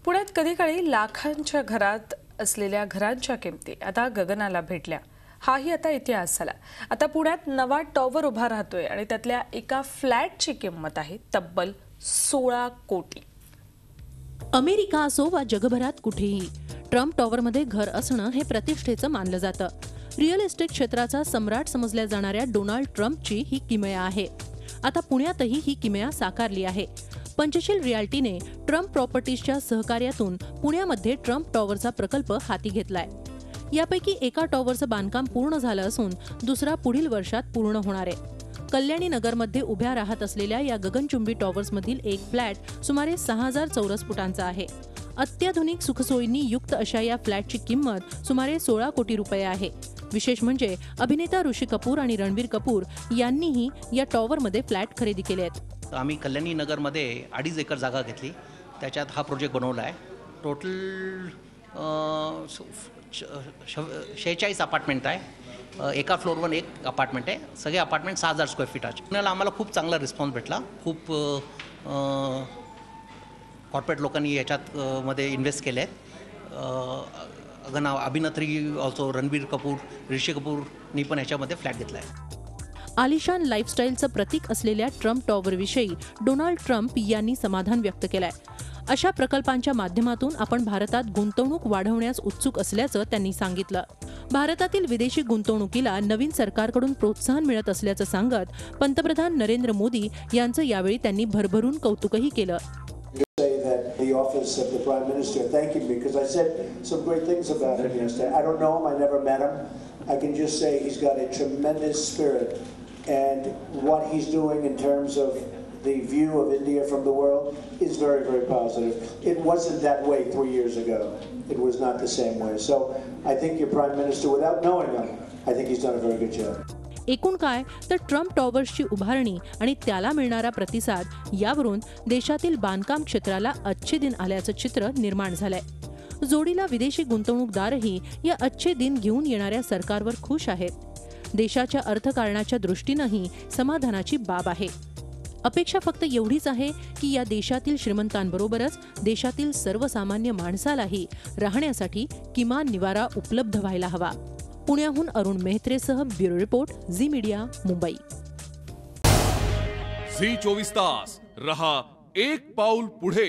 पुण्यात कधीकाळी लाखांच्या घरात असलेल्या घरांच्या किमती आता गगनाला भेटल्या। हाही आता इतिहास झाला। आता पुण्यात नवा टॉवर उभा राहतोय आणि त्यातल्या एका फ्लॅटची किंमत आहे तब्बल 16 कोटी। अमेरिका असो वा जगभरात कुठेही ट्रम्प टॉवरमध्ये घर असणं हे प्रतिष्ठेचं मानलं जातं। रिअल एस्टेट क्षेत्राचा सम्राट समजल्या जाणाऱ्या डोनाल्ड ट्रम्पची ही किमया आहे। आता पुण्यातही ही किमया साकारली आहे। पंचशील रियाल्टीने ट्रम्प प्रॉपर्टीजच्या सहकार्यातून पुण्यामध्ये ट्रम्प टॉवरचा प्रकल्प हाती घेतलाय। यापैकी एका टॉवरचं बांधकाम पूर्ण झालं असून दुसरा पुढील वर्षात पूर्ण होणार आहे। कल्याणी नगरमध्ये उभ्या राहत असलेल्या या गगनचुंबी टॉवर्समधील एक फ्लॅट सुमारे 6000 चौरस फुटांचा आहे। अत्याधुनिक सुखसोयींनी युक्त अशा या फ्लॅटची किंमत सुमारे 16 कोटी रुपये आहे। विशेष म्हणजे अभिनेता ऋषी कपूर आणि रणबीर कपूर यांनीही या टॉवरमध्ये फ्लॅट खरेदी केले आहेत। आम्ही कल्याणी नगरमध्ये 2.5 एकर जागा घेतली, त्याच्यात हा प्रोजेक्ट बनवला आहे। टोटल 46 अपार्टमेंट आहे। एका फ्लोअरवर एक अपार्टमेंट आहे। सगळे अपार्टमेंट 6000 स्क्वेअर फीटाचे। पुण्याला आम्हाला खूप चांगला रिस्पॉन्स भेटला। खूप कॉर्पोरेट लोकांनी याच्यात मध्ये इन्व्हेस्ट केले आहेत। अभिनेत्री ऑल्सो रणबीर कपूर, ऋषी कपूरनी पण याच्यामध्ये फ्लॅट घेतला आहे। आलिशान लाईफस्टाईलचं प्रतीक असलेल्या ट्रम्प टॉवरविषयी डोनाल्ड ट्रम्प यांनी समाधान व्यक्त केलंय। अशा प्रकल्पांच्या माध्यमातून आपण भारतात गुंतवणूक वाढवण्यास उत्सुक असल्याचं त्यांनी सांगितलं। भारतातील विदेशी गुंतवणुकीला नवीन सरकारकडून प्रोत्साहन मिळत असल्याचं सांगत पंतप्रधान नरेंद्र मोदी यांचं यावेळी त्यांनी भरभरून कौतुकही केलं। The office of the Prime Minister thanking me because I said some great things about him yesterday. I don't know him, I never met him. I can just say he's got a tremendous spirit, and what he's doing in terms of the view of India from the world is very, very positive. It wasn't that way 3 years ago. It was not the same way. So I think your Prime Minister, without knowing him, I think he's done a very good job. एकूण काय तर Trump टॉवर्सची उभारणी आणि त्याला मिळणारा प्रतिसाद यावरून देशातील बांधकाम क्षेत्राला अच्छे दिन आल्याचं चित्र निर्माण झालंय। जोडीला विदेशी गुंतवणूकदारही या अच्छे दिन घेऊन येणाऱ्या सरकारवर खुश आहेत। देशाच्या अर्थकारणाच्या दृष्टीनेही समाधानाची बाब आहे। अपेक्षा फक्त एवढीच आहे की या देशातील श्रीमंतांबरोबरच देशातील सर्वसामान्य माणसालाही राहण्यासाठी किमान निवारा उपलब्ध व्हायला हवा। पुण्याहून अरुण मेहत्रेसह bureau report, Zee media, Mumbai. Zee 24 तास रहा एक पाऊल पुढे।